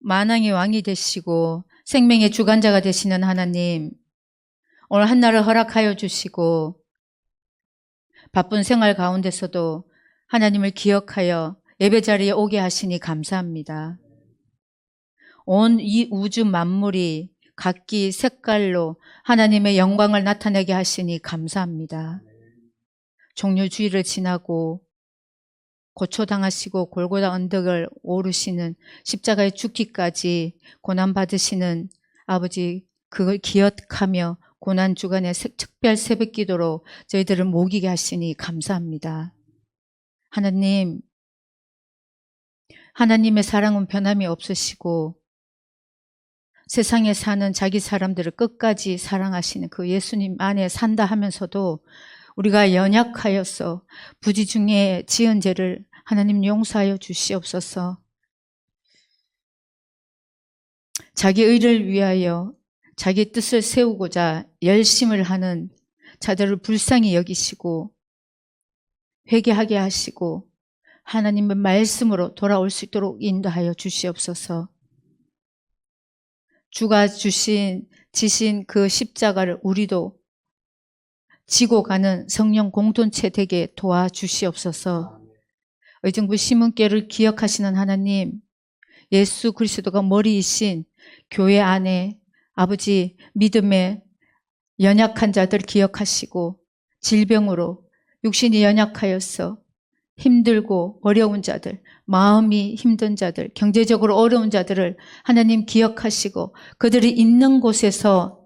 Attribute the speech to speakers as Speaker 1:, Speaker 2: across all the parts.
Speaker 1: 만왕의 왕이 되시고 생명의 주관자가 되시는 하나님, 오늘 한날을 허락하여 주시고 바쁜 생활 가운데서도 하나님을 기억하여 예배 자리에 오게 하시니 감사합니다. 온 이 우주 만물이 각기 색깔로 하나님의 영광을 나타내게 하시니 감사합니다. 종려주의를 지나고 고초당하시고 골고다 언덕을 오르시는 십자가에 죽기까지 고난받으시는 아버지, 그걸 기억하며 고난주간의 특별 새벽기도로 저희들을 모이게 하시니 감사합니다. 하나님, 하나님의 사랑은 변함이 없으시고 세상에 사는 자기 사람들을 끝까지 사랑하시는 그 예수님 안에 산다 하면서도 우리가 연약하여서 부지 중에 지은 죄를 하나님 용서하여 주시옵소서. 자기 의를 위하여 자기 뜻을 세우고자 열심을 하는 자들을 불쌍히 여기시고 회개하게 하시고 하나님의 말씀으로 돌아올 수 있도록 인도하여 주시옵소서. 주가 지신 그 십자가를 우리도 지고 가는 성령 공동체 되게 도와주시옵소서. 의정부 시문교를 기억하시는 하나님, 예수 그리스도가 머리이신 교회 안에 아버지 믿음의 연약한 자들 기억하시고 질병으로 육신이 연약하여서 힘들고 어려운 자들, 마음이 힘든 자들, 경제적으로 어려운 자들을 하나님 기억하시고 그들이 있는 곳에서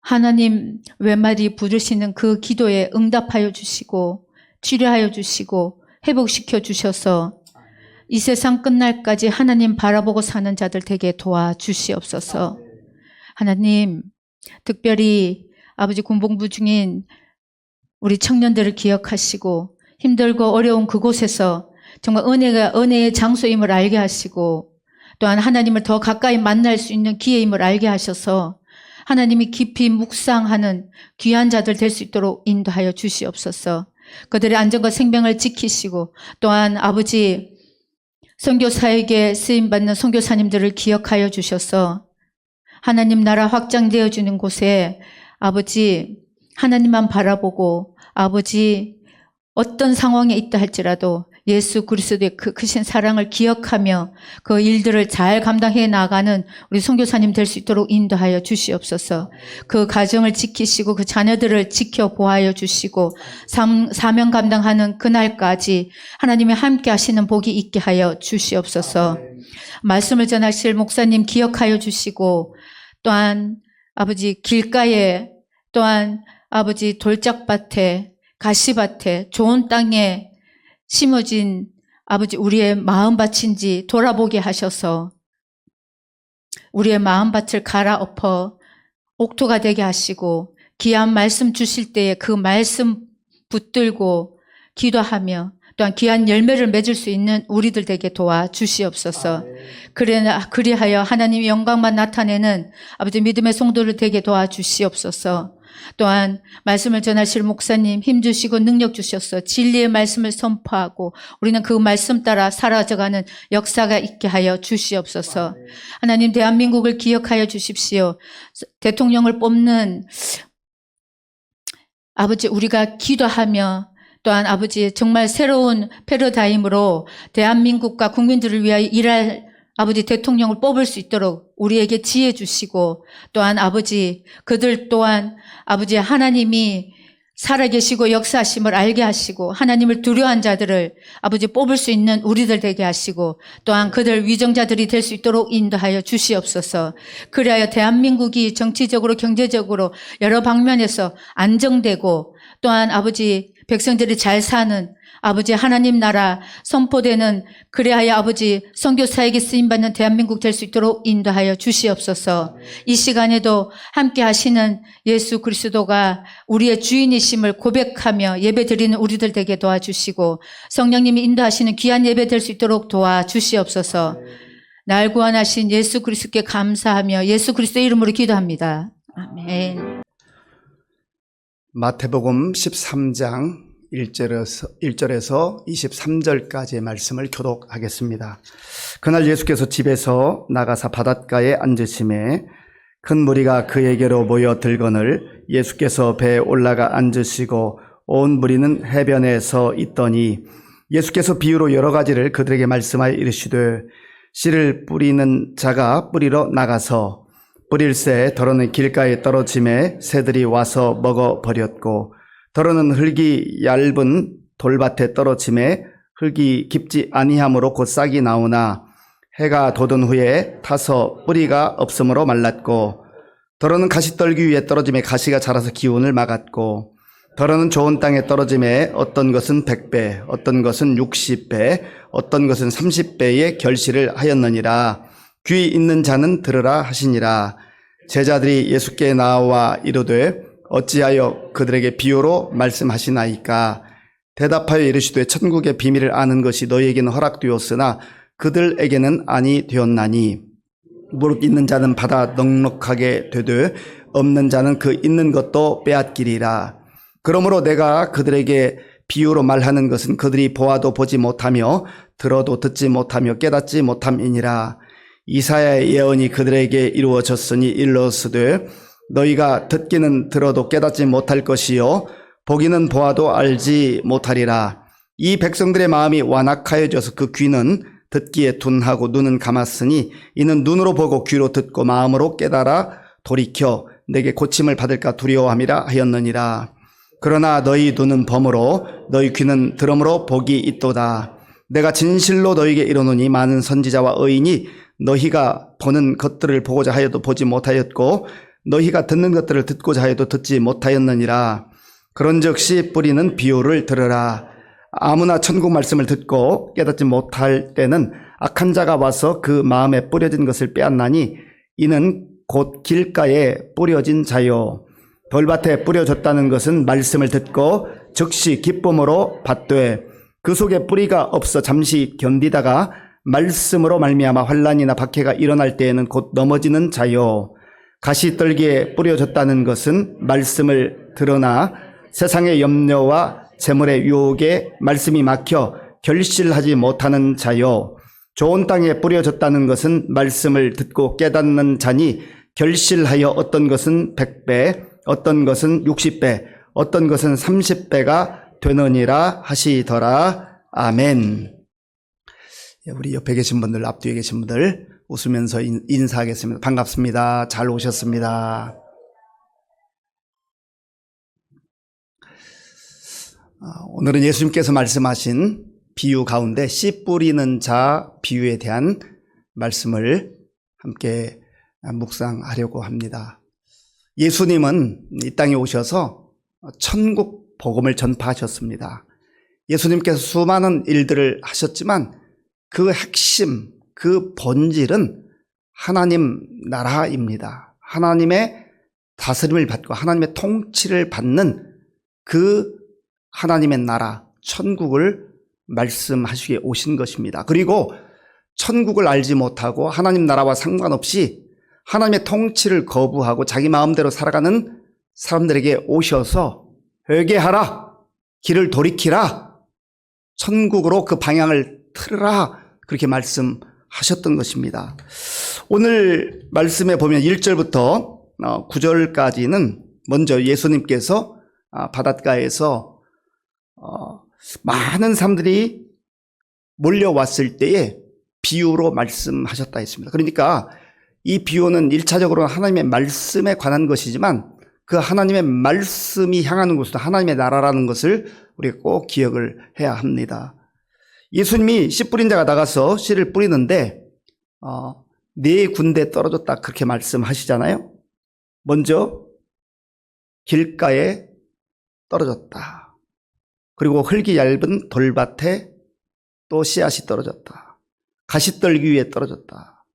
Speaker 1: 하나님 외마디 부르시는 그 기도에 응답하여 주시고 치료하여 주시고 회복시켜 주셔서 이 세상 끝날까지 하나님 바라보고 사는 자들 되게 도와주시옵소서. 하나님, 특별히 아버지 군복무 중인 우리 청년들을 기억하시고 힘들고 어려운 그곳에서 정말 은혜의 장소임을 알게 하시고 또한 하나님을 더 가까이 만날 수 있는 기회임을 알게 하셔서 하나님이 깊이 묵상하는 귀한 자들 될 수 있도록 인도하여 주시옵소서. 그들의 안전과 생명을 지키시고 또한 아버지 선교사에게 쓰임받는 선교사님들을 기억하여 주셔서 하나님 나라 확장되어지는 곳에 아버지 하나님만 바라보고 아버지 어떤 상황에 있다 할지라도 예수 그리스도의 그 크신 사랑을 기억하며 그 일들을 잘 감당해 나가는 우리 선교사님 될 수 있도록 인도하여 주시옵소서. 그 가정을 지키시고 그 자녀들을 지켜보아여 주시고 사명 감당하는 그날까지 하나님이 함께 하시는 복이 있게 하여 주시옵소서. 말씀을 전하실 목사님 기억하여 주시고 또한 아버지 길가에 또한 아버지 돌짝밭에 가시밭에 좋은 땅에 심어진 아버지 우리의 마음밭인지 돌아보게 하셔서 우리의 마음밭을 갈아엎어 옥토가 되게 하시고 귀한 말씀 주실 때에 그 말씀 붙들고 기도하며 또한 귀한 열매를 맺을 수 있는 우리들 되게 도와주시옵소서. 그리하여 하나님의 영광만 나타내는 아버지 믿음의 성도를 되게 도와주시옵소서. 또한 말씀을 전하실 목사님 힘주시고 능력 주셔서 진리의 말씀을 선포하고 우리는 그 말씀 따라 사라져가는 역사가 있게 하여 주시옵소서. 하나님 대한민국을 기억하여 주십시오. 대통령을 뽑는 아버지 우리가 기도하며 또한 아버지 정말 새로운 패러다임으로 대한민국과 국민들을 위하여 일할 아버지 대통령을 뽑을 수 있도록 우리에게 지혜 주시고 또한 아버지 그들 또한 아버지 하나님이 살아계시고 역사하심을 알게 하시고 하나님을 두려워한 자들을 아버지 뽑을 수 있는 우리들 되게 하시고 또한 그들 위정자들이 될 수 있도록 인도하여 주시옵소서. 그리하여 대한민국이 정치적으로 경제적으로 여러 방면에서 안정되고 또한 아버지 백성들이 잘 사는 아버지 하나님 나라 선포되는 그리하여 아버지 선교사에게 쓰임받는 대한민국 될 수 있도록 인도하여 주시옵소서. 이 시간에도 함께 하시는 예수 그리스도가 우리의 주인이심을 고백하며 예배드리는 우리들 되게 도와주시고 성령님이 인도하시는 귀한 예배 될 수 있도록 도와주시옵소서. 날 구원하신 예수 그리스도께 감사하며 예수 그리스도의 이름으로 기도합니다. 아멘.
Speaker 2: 마태복음 13장 1절에서 23절까지의 말씀을 교독하겠습니다. 그날 예수께서 집에서 나가사 바닷가에 앉으심에 큰 무리가 그에게로 모여 들거늘 예수께서 배에 올라가 앉으시고 온 무리는 해변에 서 있더니 예수께서 비유로 여러 가지를 그들에게 말씀하여 이르시되 씨를 뿌리는 자가 뿌리러 나가서 뿌릴새 더러는 길가에 떨어짐에 새들이 와서 먹어버렸고 더러는 흙이 얇은 돌밭에 떨어짐에 흙이 깊지 아니하므로 곧 싹이 나오나 해가 돋은 후에 타서 뿌리가 없으므로 말랐고 더러는 가시떨기 위에 떨어짐에 가시가 자라서 기운을 막았고 더러는 좋은 땅에 떨어짐에 어떤 것은 100배 어떤 것은 60배 어떤 것은 30배의 결실을 하였느니라. 귀 있는 자는 들으라 하시니라. 제자들이 예수께 나와 이르되 어찌하여 그들에게 비유로 말씀하시나이까. 대답하여 이르시되 천국의 비밀을 아는 것이 너희에게는 허락되었으나 그들에게는 아니 되었나니 무릇 있는 자는 받아 넉넉하게 되되 없는 자는 그 있는 것도 빼앗기리라. 그러므로 내가 그들에게 비유로 말하는 것은 그들이 보아도 보지 못하며 들어도 듣지 못하며 깨닫지 못함이니라. 이사야의 예언이 그들에게 이루어졌으니 일러스되 너희가 듣기는 들어도 깨닫지 못할 것이요 보기는 보아도 알지 못하리라. 이 백성들의 마음이 완악하여져서 그 귀는 듣기에 둔하고 눈은 감았으니 이는 눈으로 보고 귀로 듣고 마음으로 깨달아 돌이켜 내게 고침을 받을까 두려워함이라 하였느니라. 그러나 너희 눈은 범으로 너희 귀는 들음으로 복이 있도다. 내가 진실로 너희에게 이르노니 많은 선지자와 의인이 너희가 보는 것들을 보고자 하여도 보지 못하였고 너희가 듣는 것들을 듣고자 하여도 듣지 못하였느니라. 그런즉시 뿌리는 비유를 들으라. 아무나 천국 말씀을 듣고 깨닫지 못할 때는 악한 자가 와서 그 마음에 뿌려진 것을 빼앗나니 이는 곧 길가에 뿌려진 자요 돌밭에 뿌려졌다는 것은 말씀을 듣고 즉시 기쁨으로 받되 그 속에 뿌리가 없어 잠시 견디다가 말씀으로 말미암아 환난이나 박해가 일어날 때에는 곧 넘어지는 자요 가시떨기에 뿌려졌다는 것은 말씀을 들으나 세상의 염려와 재물의 유혹에 말씀이 막혀 결실하지 못하는 자요 좋은 땅에 뿌려졌다는 것은 말씀을 듣고 깨닫는 자니 결실하여 어떤 것은 100배 어떤 것은 60배 어떤 것은 30배가 되느니라 하시더라. 아멘. 우리 옆에 계신 분들 앞뒤에 계신 분들 웃으면서 인사하겠습니다. 반갑습니다. 잘 오셨습니다. 오늘은 예수님께서 말씀하신 비유 가운데 씨 뿌리는 자 비유에 대한 말씀을 함께 묵상하려고 합니다. 예수님은 이 땅에 오셔서 천국 복음을 전파하셨습니다. 예수님께서 수많은 일들을 하셨지만 그 핵심, 그 본질은 하나님 나라입니다. 하나님의 다스림을 받고 하나님의 통치를 받는 그 하나님의 나라, 천국을 말씀하시기에 오신 것입니다. 그리고 천국을 알지 못하고 하나님 나라와 상관없이 하나님의 통치를 거부하고 자기 마음대로 살아가는 사람들에게 오셔서 회개하라, 길을 돌이키라, 천국으로 그 방향을 틀으라 그렇게 말씀하셨던 것입니다. 오늘 말씀에 보면 1절부터 9절까지는 먼저 예수님께서 바닷가에서 많은 사람들이 몰려왔을 때에 비유로 말씀하셨다 했습니다. 그러니까 이 비유는 1차적으로 하나님의 말씀에 관한 것이지만 그 하나님의 말씀이 향하는 곳은 하나님의 나라라는 것을 우리가 꼭 기억을 해야 합니다. 예수님이 씨 뿌린 자가 나가서 씨를 뿌리는데 네 군데 떨어졌다 그렇게 말씀하시잖아요. 먼저 길가에 떨어졌다. 그리고 흙이 얇은 돌밭에 또 씨앗이 떨어졌다. 가시떨기 위에 떨어졌다.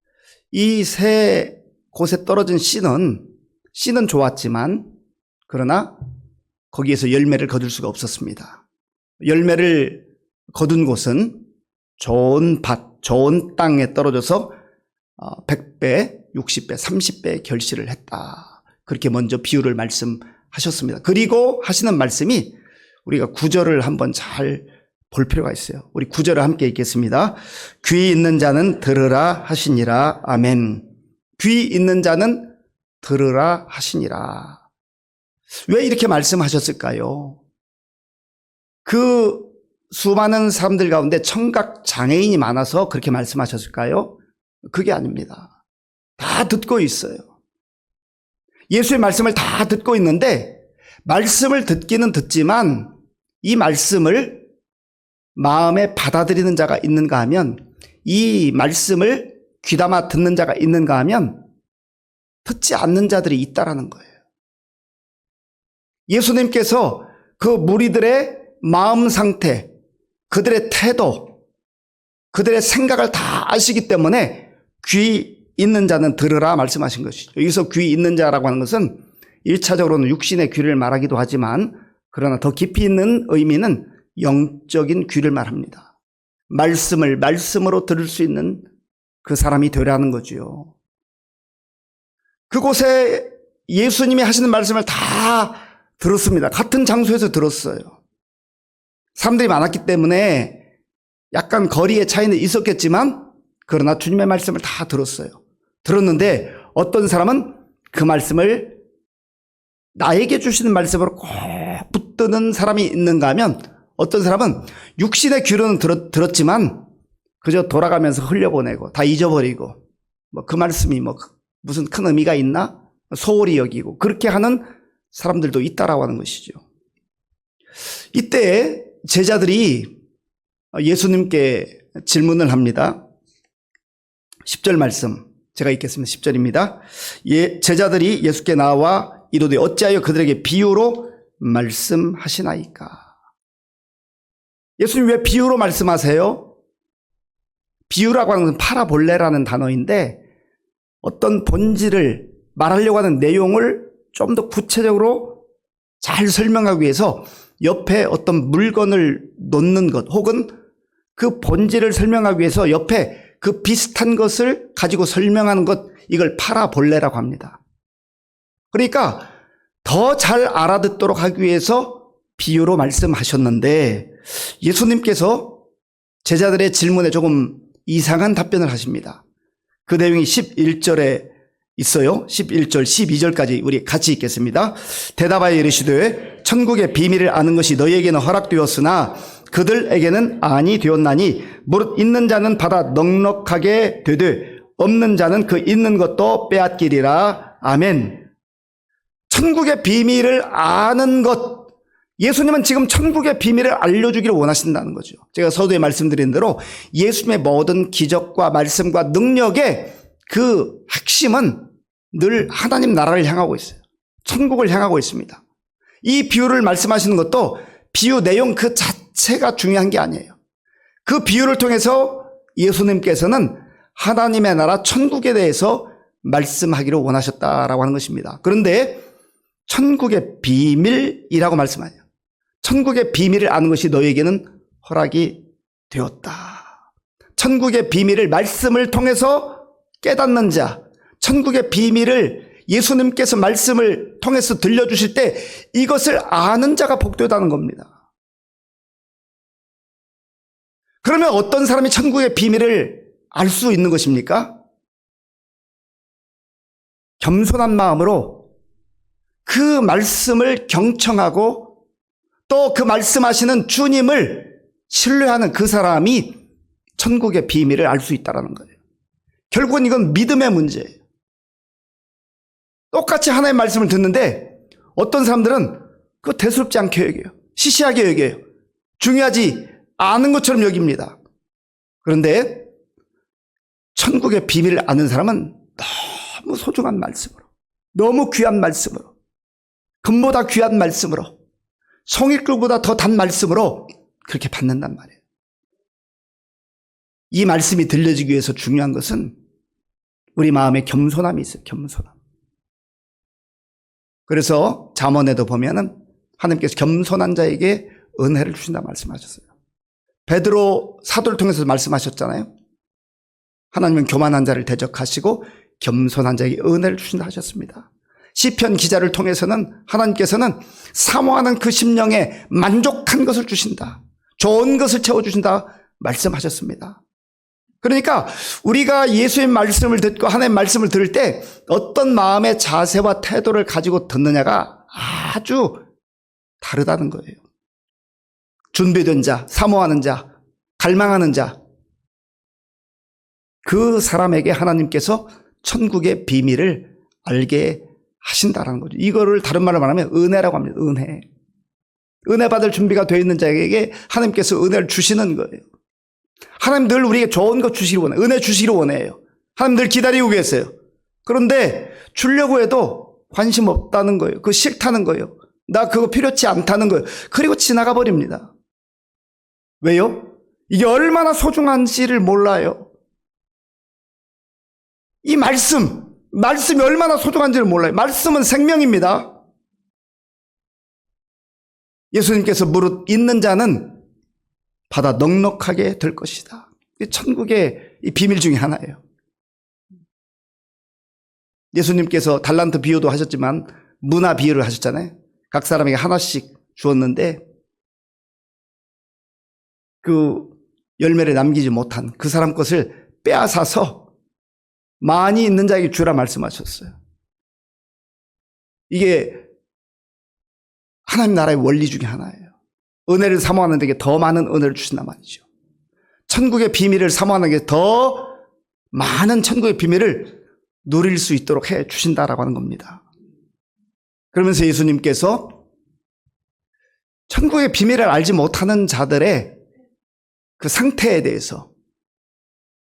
Speaker 2: 이 세 곳에 떨어진 씨는 좋았지만 그러나 거기에서 열매를 거둘 수가 없었습니다. 열매를 거둔 곳은 좋은 밭, 좋은 땅에 떨어져서 100배, 60배, 30배 결실을 했다. 그렇게 먼저 비유를 말씀하셨습니다. 그리고 하시는 말씀이 우리가 구절을 한번 잘 볼 필요가 있어요. 우리 구절을 함께 읽겠습니다. 귀 있는 자는 들으라 하시니라. 아멘. 귀 있는 자는 들으라 하시니라. 왜 이렇게 말씀하셨을까요? 그 수많은 사람들 가운데 청각 장애인이 많아서 그렇게 말씀하셨을까요? 그게 아닙니다. 다 듣고 있어요. 예수의 말씀을 다 듣고 있는데 말씀을 듣기는 듣지만 이 말씀을 마음에 받아들이는 자가 있는가 하면, 이 말씀을 귀담아 듣는 자가 있는가 하면 듣지 않는 자들이 있다라는 거예요. 예수님께서 그 무리들의 마음 상태, 그들의 태도, 그들의 생각을 다 아시기 때문에 귀 있는 자는 들으라 말씀하신 것이죠. 여기서 귀 있는 자라고 하는 것은 1차적으로는 육신의 귀를 말하기도 하지만, 그러나 더 깊이 있는 의미는 영적인 귀를 말합니다. 말씀을 말씀으로 들을 수 있는 그 사람이 되라는 거지요. 그곳에 예수님이 하시는 말씀을 다 들었습니다. 같은 장소에서 들었어요. 사람들이 많았기 때문에 약간 거리의 차이는 있었겠지만, 그러나 주님의 말씀을 다 들었어요. 들었는데 어떤 사람은 그 말씀을 나에게 주시는 말씀으로 꼭 붙드는 사람이 있는가 하면, 어떤 사람은 육신의 귀로는 들었지만 그저 돌아가면서 흘려보내고 다 잊어버리고, 그 말씀이 무슨 큰 의미가 있나 소홀히 여기고, 그렇게 하는 사람들도 있다라고 하는 것이죠. 이때 제자들이 예수님께 질문을 합니다. 10절 말씀 제가 읽겠습니다. 10절입니다. 제자들이 예수께 나와 이르되 어찌하여 그들에게 비유로 말씀하시나이까. 예수님 왜 비유로 말씀하세요? 비유라고 하는 것은 파라볼레라는 단어인데, 어떤 본질을 말하려고 하는 내용을 좀 더 구체적으로 잘 설명하기 위해서 옆에 어떤 물건을 놓는 것, 혹은 그 본질을 설명하기 위해서 옆에 그 비슷한 것을 가지고 설명하는 것, 이걸 파라볼레라고 합니다. 그러니까 더 잘 알아듣도록 하기 위해서 비유로 말씀하셨는데, 예수님께서 제자들의 질문에 조금 이상한 답변을 하십니다. 그 내용이 11절에 있어요. 11절, 12절까지 우리 같이 읽겠습니다. 대답하여 이르시되 천국의 비밀을 아는 것이 너희에게는 허락되었으나 그들에게는 아니 되었나니, 무릇 있는 자는 받아 넉넉하게 되되 없는 자는 그 있는 것도 빼앗기리라. 아멘. 천국의 비밀을 아는 것, 예수님은 지금 천국의 비밀을 알려주기를 원하신다는 거죠. 제가 서두에 말씀드린 대로 예수님의 모든 기적과 말씀과 능력의 그 핵심은 늘 하나님 나라를 향하고 있어요. 천국을 향하고 있습니다. 이 비유를 말씀하시는 것도 비유 내용 그 자체가 중요한 게 아니에요. 그 비유를 통해서 예수님께서는 하나님의 나라 천국에 대해서 말씀하기를 원하셨다라고 하는 것입니다. 그런데 천국의 비밀이라고 말씀하죠. 천국의 비밀을 아는 것이 너에게는 허락이 되었다. 천국의 비밀을 말씀을 통해서 깨닫는 자, 천국의 비밀을 예수님께서 말씀을 통해서 들려주실 때 이것을 아는 자가 복되다는 겁니다. 그러면 어떤 사람이 천국의 비밀을 알 수 있는 것입니까? 겸손한 마음으로 그 말씀을 경청하고 또 그 말씀하시는 주님을 신뢰하는 그 사람이 천국의 비밀을 알 수 있다는 거예요. 결국은 이건 믿음의 문제예요. 똑같이 하나님의 말씀을 듣는데 어떤 사람들은 그거 대수롭지 않게 여겨요. 시시하게 여겨요. 중요하지 않은 것처럼 여깁니다. 그런데 천국의 비밀을 아는 사람은 너무 소중한 말씀으로, 너무 귀한 말씀으로, 금보다 귀한 말씀으로, 송이꿀보다 더 단 말씀으로 그렇게 받는단 말이에요. 이 말씀이 들려지기 위해서 중요한 것은 우리 마음에 겸손함이 있어요. 겸손함. 그래서 잠언에도 보면은 하나님께서 겸손한 자에게 은혜를 주신다 말씀하셨어요. 베드로 사도를 통해서 말씀하셨잖아요. 하나님은 교만한 자를 대적하시고 겸손한 자에게 은혜를 주신다 하셨습니다. 시편 기자를 통해서는 하나님께서는 사모하는 그 심령에 만족한 것을 주신다. 좋은 것을 채워주신다 말씀하셨습니다. 그러니까 우리가 예수의 말씀을 듣고 하나님의 말씀을 들을 때 어떤 마음의 자세와 태도를 가지고 듣느냐가 아주 다르다는 거예요. 준비된 자, 사모하는 자, 갈망하는 자, 그 사람에게 하나님께서 천국의 비밀을 알게 하신다라는 거죠. 이거를 다른 말로 말하면 은혜라고 합니다. 은혜. 은혜 받을 준비가 되어 있는 자에게 하나님께서 은혜를 주시는 거예요. 하나님 늘 우리에게 좋은 거 주시기를 원해요. 은혜 주시기를 원해요. 하나님 늘 기다리고 계세요. 그런데 주려고 해도 관심 없다는 거예요. 그거 싫다는 거예요. 나 그거 필요치 않다는 거예요. 그리고 지나가 버립니다. 왜요? 이게 얼마나 소중한지를 몰라요. 이 말씀이 얼마나 소중한지를 몰라요. 말씀은 생명입니다. 예수님께서 무릇 있는 자는 받아 넉넉하게 될 것이다. 천국의 이 비밀 중에 하나예요. 예수님께서 달란트 비유도 하셨지만 문화 비유를 하셨잖아요. 각 사람에게 하나씩 주었는데 그 열매를 남기지 못한 그 사람 것을 빼앗아서 많이 있는 자에게 주라 말씀하셨어요. 이게 하나님 나라의 원리 중에 하나예요. 은혜를 사모하는 데게 더 많은 은혜를 주신단 말이죠. 천국의 비밀을 사모하는 게 더 많은 천국의 비밀을 누릴 수 있도록 해 주신다라고 하는 겁니다. 그러면서 예수님께서 천국의 비밀을 알지 못하는 자들의 그 상태에 대해서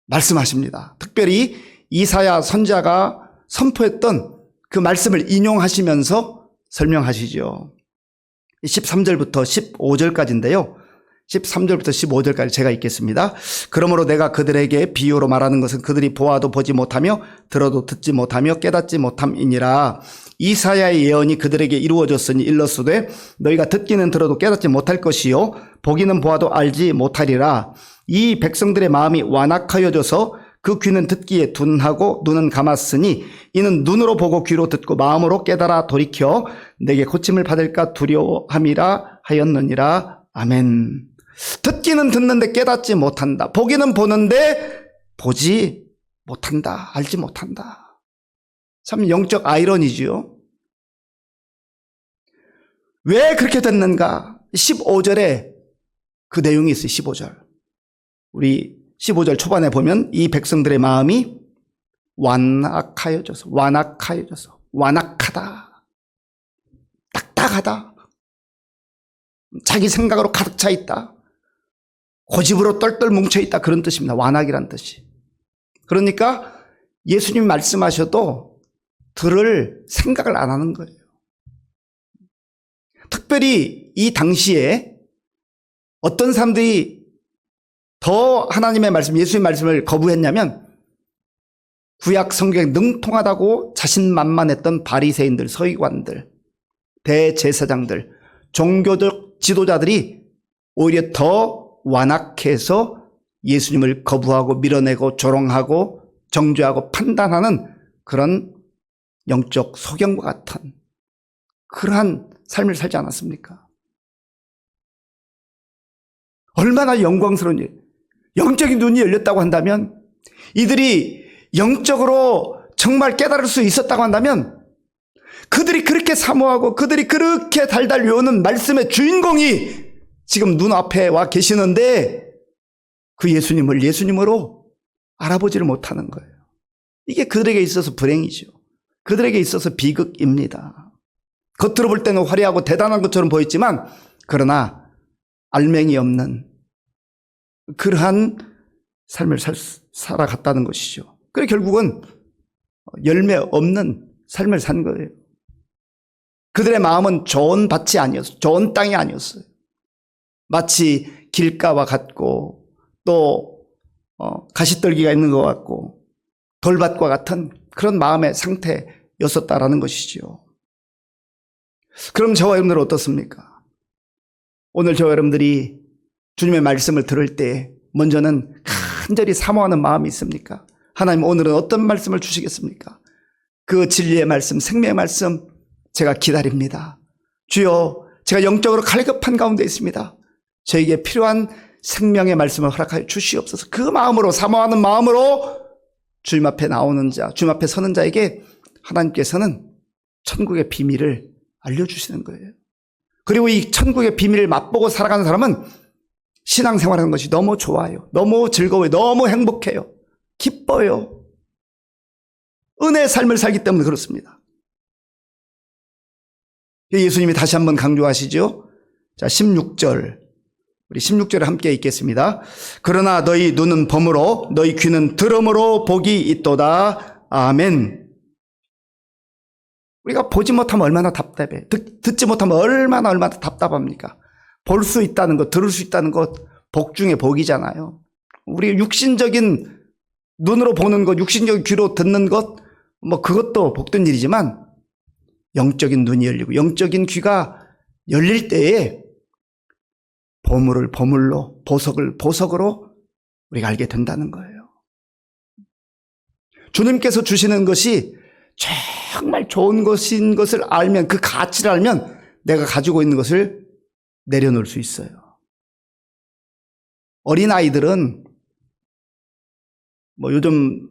Speaker 2: 말씀하십니다. 특별히 이사야 선지자가 선포했던 그 말씀을 인용하시면서 설명하시죠. 13절부터 15절까지인데요. 13절부터 15절까지 제가 읽겠습니다. 그러므로 내가 그들에게 비유로 말하는 것은 그들이 보아도 보지 못하며 들어도 듣지 못하며 깨닫지 못함이니라. 이사야의 예언이 그들에게 이루어졌으니 일렀으되 너희가 듣기는 들어도 깨닫지 못할 것이요 보기는 보아도 알지 못하리라. 이 백성들의 마음이 완악하여져서 그 귀는 듣기에 둔하고 눈은 감았으니 이는 눈으로 보고 귀로 듣고 마음으로 깨달아 돌이켜 내게 고침을 받을까 두려워함이라 하였느니라. 아멘. 듣기는 듣는데 깨닫지 못한다. 보기는 보는데 보지 못한다. 알지 못한다. 참 영적 아이러니지요. 왜 그렇게 됐는가? 15절에 그 내용이 있어요. 15절. 우리 15절 초반에 보면 이 백성들의 마음이 완악하여져서 완악하다. 딱딱하다. 자기 생각으로 가득 차 있다. 고집으로 똘똘 뭉쳐 있다. 그런 뜻입니다. 완악이란 뜻이. 그러니까 예수님이 말씀하셔도 들을 생각을 안 하는 거예요. 특별히 이 당시에 어떤 사람들이 더 하나님의 말씀, 예수의 말씀을 거부했냐면 구약 성경에 능통하다고 자신만만했던 바리새인들, 서기관들, 대제사장들, 종교적 지도자들이 오히려 더 완악해서 예수님을 거부하고 밀어내고 조롱하고 정죄하고 판단하는 그런 영적 소경과 같은 그러한 삶을 살지 않았습니까? 얼마나 영광스러운 일. 영적인 눈이 열렸다고 한다면, 이들이 영적으로 정말 깨달을 수 있었다고 한다면, 그들이 그렇게 사모하고 그들이 그렇게 달달 외우는 말씀의 주인공이 지금 눈앞에 와 계시는데 그 예수님을 예수님으로 알아보지를 못하는 거예요. 이게 그들에게 있어서 불행이죠. 그들에게 있어서 비극입니다. 겉으로 볼 때는 화려하고 대단한 것처럼 보였지만 그러나 알맹이 없는 그러한 삶을 살아갔다는 것이죠. 그래 결국은 열매 없는 삶을 산 거예요. 그들의 마음은 좋은 밭이 아니었어요. 좋은 땅이 아니었어요. 마치 길가와 같고 또 가시떨기가 있는 것 같고 돌밭과 같은 그런 마음의 상태였었다라는 것이죠. 그럼 저와 여러분들은 어떻습니까? 오늘 저와 여러분들이 주님의 말씀을 들을 때 먼저는 간절히 사모하는 마음이 있습니까? 하나님 오늘은 어떤 말씀을 주시겠습니까? 그 진리의 말씀, 생명의 말씀 제가 기다립니다. 주여, 제가 영적으로 갈급한 가운데 있습니다. 저에게 필요한 생명의 말씀을 허락하여 주시옵소서. 그 마음으로, 사모하는 마음으로 주님 앞에 나오는 자, 주님 앞에 서는 자에게 하나님께서는 천국의 비밀을 알려주시는 거예요. 그리고 이 천국의 비밀을 맛보고 살아가는 사람은 신앙생활하는 것이 너무 좋아요. 너무 즐거워요. 너무 행복해요. 기뻐요. 은혜의 삶을 살기 때문에 그렇습니다. 예수님이 다시 한번 강조하시죠. 자, 16절. 우리 16절에 함께 읽겠습니다. 그러나 너희 눈은 범으로 너희 귀는 들음으로 복이 있도다. 아멘. 우리가 보지 못하면 얼마나 답답해. 듣지 못하면 얼마나 답답합니까? 볼 수 있다는 것, 들을 수 있다는 것, 복 중에 복이잖아요. 우리 육신적인 눈으로 보는 것, 육신적인 귀로 듣는 것, 그것도 복된 일이지만 영적인 눈이 열리고 영적인 귀가 열릴 때에 보물을 보물로, 보석을 보석으로 우리가 알게 된다는 거예요. 주님께서 주시는 것이 정말 좋은 것인 것을 알면, 그 가치를 알면 내가 가지고 있는 것을 내려놓을 수 있어요. 어린아이들은 요즘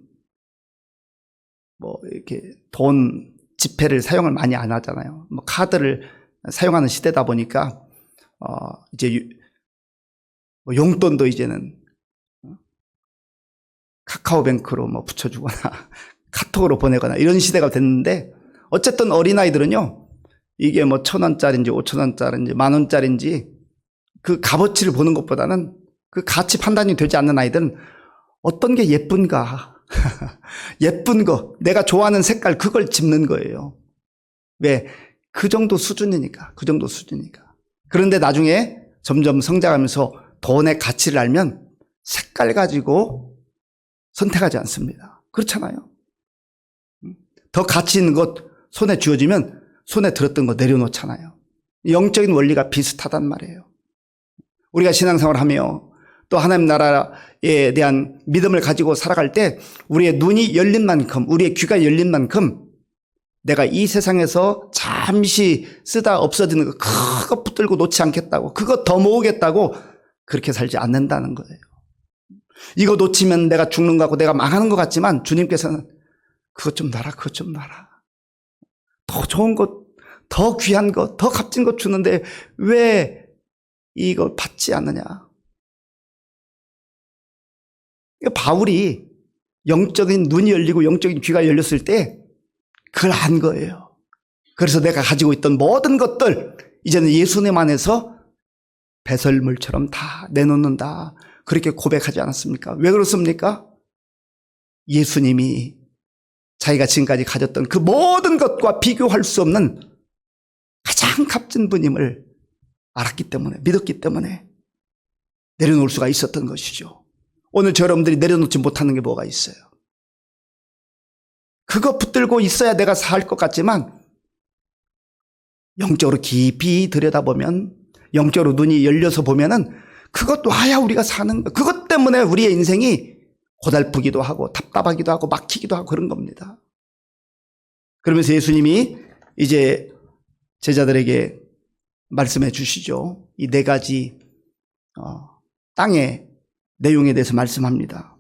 Speaker 2: 이렇게 돈, 지폐를 사용을 많이 안 하잖아요. 카드를 사용하는 시대다 보니까 이제 용돈도 이제는 카카오뱅크로 붙여주거나 카톡으로 보내거나 이런 시대가 됐는데, 어쨌든 어린아이들은요, 이게 1,000원짜리인지 5,000원짜리인지 10,000원짜리인지 그 값어치를 보는 것보다는, 그 가치 판단이 되지 않는 아이들은 어떤 게 예쁜가 예쁜 거, 내가 좋아하는 색깔, 그걸 짚는 거예요. 왜? 그 정도 수준이니까. 그런데 나중에 점점 성장하면서 돈의 가치를 알면 색깔 가지고 선택하지 않습니다. 그렇잖아요. 더 가치 있는 것 손에 쥐어지면 손에 들었던 거 내려놓잖아요. 영적인 원리가 비슷하단 말이에요. 우리가 신앙생활을 하며 또 하나님 나라에 대한 믿음을 가지고 살아갈 때 우리의 눈이 열린 만큼, 우리의 귀가 열린 만큼 내가 이 세상에서 잠시 쓰다 없어지는 거 그거 붙들고 놓지 않겠다고, 그거 더 모으겠다고 그렇게 살지 않는다는 거예요. 이거 놓치면 내가 죽는 거 같고 내가 망하는 것 같지만 주님께서는 그것 좀 놔라, 그것 좀 놔라. 더 좋은 것, 더 귀한 것, 더 값진 것 주는데 왜 이걸 받지 않느냐. 바울이 영적인 눈이 열리고 영적인 귀가 열렸을 때 그걸 안 거예요. 그래서 내가 가지고 있던 모든 것들 이제는 예수님 안에서 배설물처럼 다 내놓는다. 그렇게 고백하지 않았습니까? 왜 그렇습니까? 예수님이 자기가 지금까지 가졌던 그 모든 것과 비교할 수 없는 가장 값진 분임을 알았기 때문에, 믿었기 때문에 내려놓을 수가 있었던 것이죠. 오늘 저 여러분들이 내려놓지 못하는 게 뭐가 있어요? 그거 붙들고 있어야 내가 살 것 같지만 영적으로 깊이 들여다보면, 영적으로 눈이 열려서 보면은 그것 놔야 우리가 사는 거. 그것 때문에 우리의 인생이 고달프기도 하고 답답하기도 하고 막히기도 하고 그런 겁니다. 그러면서 예수님이 이제 제자들에게 말씀해 주시죠. 이 4가지 땅의 내용에 대해서 말씀합니다.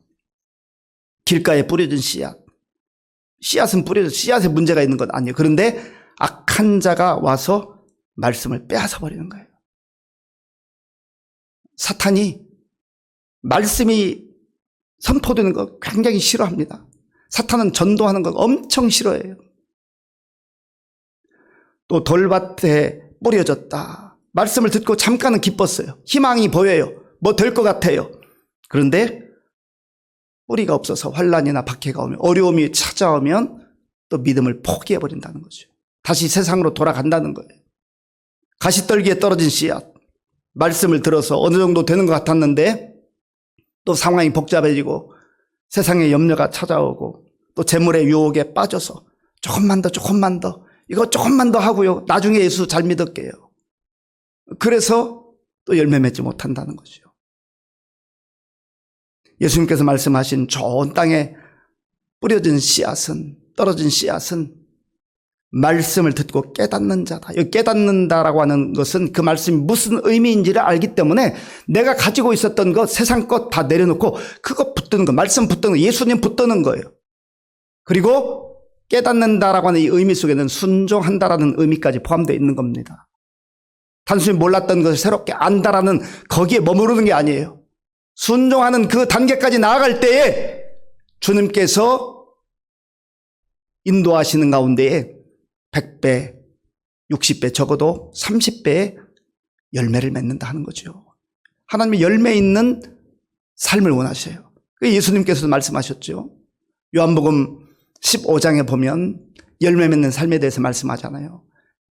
Speaker 2: 길가에 뿌려진 씨앗. 씨앗은 뿌려져, 씨앗에 문제가 있는 건 아니에요. 그런데 악한 자가 와서 말씀을 빼앗아 버리는 거예요. 사탄이 말씀이 선포되는 거 굉장히 싫어합니다. 사탄은 전도하는 거 엄청 싫어해요. 또 돌밭에 뿌려졌다. 말씀을 듣고 잠깐은 기뻤어요. 희망이 보여요. 뭐 될 것 같아요. 그런데 뿌리가 없어서 환난이나 박해가 오면, 어려움이 찾아오면 또 믿음을 포기해버린다는 거죠. 다시 세상으로 돌아간다는 거예요. 가시떨기에 떨어진 씨앗. 말씀을 들어서 어느 정도 되는 것 같았는데 또 상황이 복잡해지고 세상에 염려가 찾아오고 또 재물의 유혹에 빠져서 조금만 더 이거 조금만 더 하고요. 나중에 예수 잘 믿을게요. 그래서 또 열매 맺지 못한다는 거죠. 예수님께서 말씀하신 좋은 땅에 뿌려진 씨앗은 떨어진 씨앗은 말씀을 듣고 깨닫는 자다. 여기 깨닫는다라고 하는 것은 그 말씀이 무슨 의미인지를 알기 때문에 내가 가지고 있었던 것, 세상 것 다 내려놓고 그거 붙드는 거, 말씀 붙드는 거, 예수님 붙드는 거예요. 그리고 깨닫는다라고 하는 이 의미 속에는 순종한다라는 의미까지 포함되어 있는 겁니다. 단순히 몰랐던 것을 새롭게 안다라는 거기에 머무르는 게 아니에요. 순종하는 그 단계까지 나아갈 때에 주님께서 인도하시는 가운데에 100배, 60배, 적어도 30배의 열매를 맺는다 하는 거죠. 하나님의 열매 있는 삶을 원하셔요. 예수님께서도 말씀하셨죠. 요한복음 15장에 보면 열매 맺는 삶에 대해서 말씀하잖아요.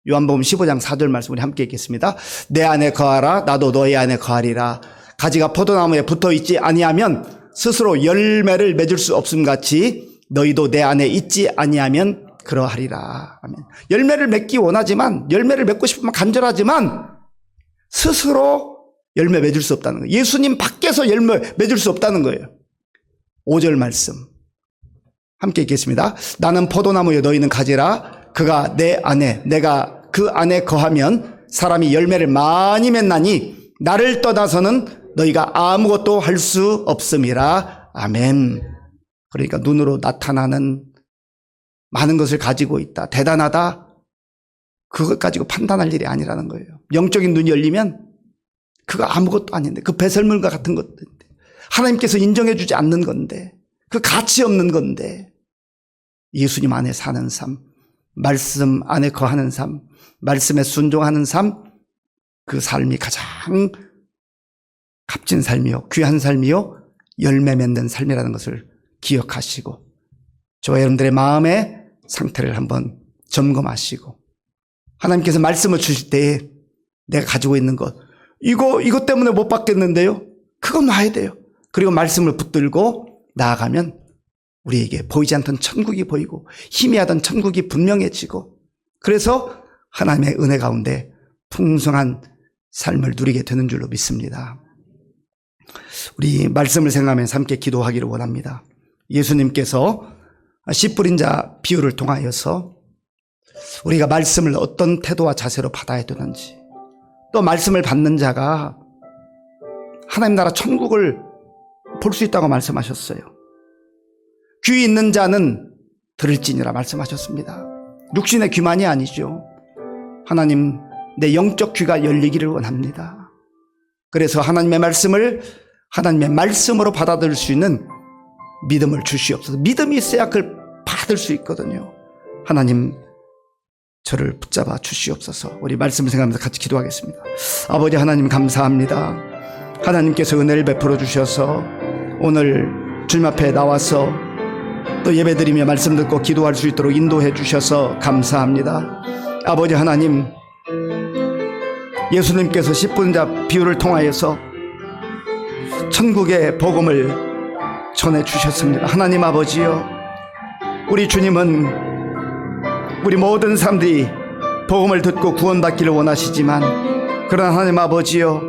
Speaker 2: 요한복음 15장 4절 말씀 우리 함께 읽겠습니다. 내 안에 거하라 나도 너희 안에 거하리라. 가지가 포도나무에 붙어있지 아니하면 스스로 열매를 맺을 수 없음 같이 너희도 내 안에 있지 아니하면 그러하리라. 아멘. 열매를 맺기 원하지만, 열매를 맺고 싶으면 간절하지만 스스로 열매 맺을 수 없다는 거예요. 예수님 밖에서 열매 맺을 수 없다는 거예요. 5절 말씀 함께 읽겠습니다. 나는 포도나무여 너희는 가지라. 그가 내 안에, 내가 그 안에 거하면 사람이 열매를 많이 맺나니 나를 떠나서는 너희가 아무것도 할 수 없음이라. 아멘. 그러니까 눈으로 나타나는 많은 것을 가지고 있다, 대단하다, 그것 가지고 판단할 일이 아니라는 거예요. 영적인 눈이 열리면 그거 아무것도 아닌데, 그 배설물과 같은 것인데, 하나님께서 인정해 주지 않는 건데, 그 가치 없는 건데, 예수님 안에 사는 삶, 말씀 안에 거하는 삶, 말씀에 순종하는 삶, 그 삶이 가장 값진 삶이요, 귀한 삶이요, 열매 맺는 삶이라는 것을 기억하시고, 저와 여러분들의 마음의 상태를 한번 점검하시고, 하나님께서 말씀을 주실 때에 내가 가지고 있는 것, 이것 때문에 못 받겠는데요, 그건 놔야 돼요. 그리고 말씀을 붙들고 나아가면 우리에게 보이지 않던 천국이 보이고 희미하던 천국이 분명해지고, 그래서 하나님의 은혜 가운데 풍성한 삶을 누리게 되는 줄로 믿습니다. 우리 말씀을 생각하면서 함께 기도하기를 원합니다. 예수님께서 씨 뿌린 자 비유를 통하여서 우리가 말씀을 어떤 태도와 자세로 받아야 되는지, 또 말씀을 받는 자가 하나님 나라 천국을 볼 수 있다고 말씀하셨어요. 귀 있는 자는 들을지니라 말씀하셨습니다. 육신의 귀만이 아니죠. 하나님, 내 영적 귀가 열리기를 원합니다. 그래서 하나님의 말씀을 하나님의 말씀으로 받아들일 수 있는 믿음을 주시옵소서. 믿음이 있어야 그걸 받을 수 있거든요. 하나님, 저를 붙잡아 주시옵소서. 우리 말씀을 생각하면서 같이 기도하겠습니다. 아버지 하나님, 감사합니다. 하나님께서 은혜를 베풀어 주셔서 오늘 주님 앞에 나와서 또 예배드리며 말씀 듣고 기도할 수 있도록 인도해 주셔서 감사합니다. 아버지 하나님, 예수님께서 씨 뿌린 자 비유를 통하여서 천국의 복음을 전해 주셨습니다. 하나님 아버지요, 우리 주님은 우리 모든 사람들이 복음을 듣고 구원받기를 원하시지만, 그러나 하나님 아버지요,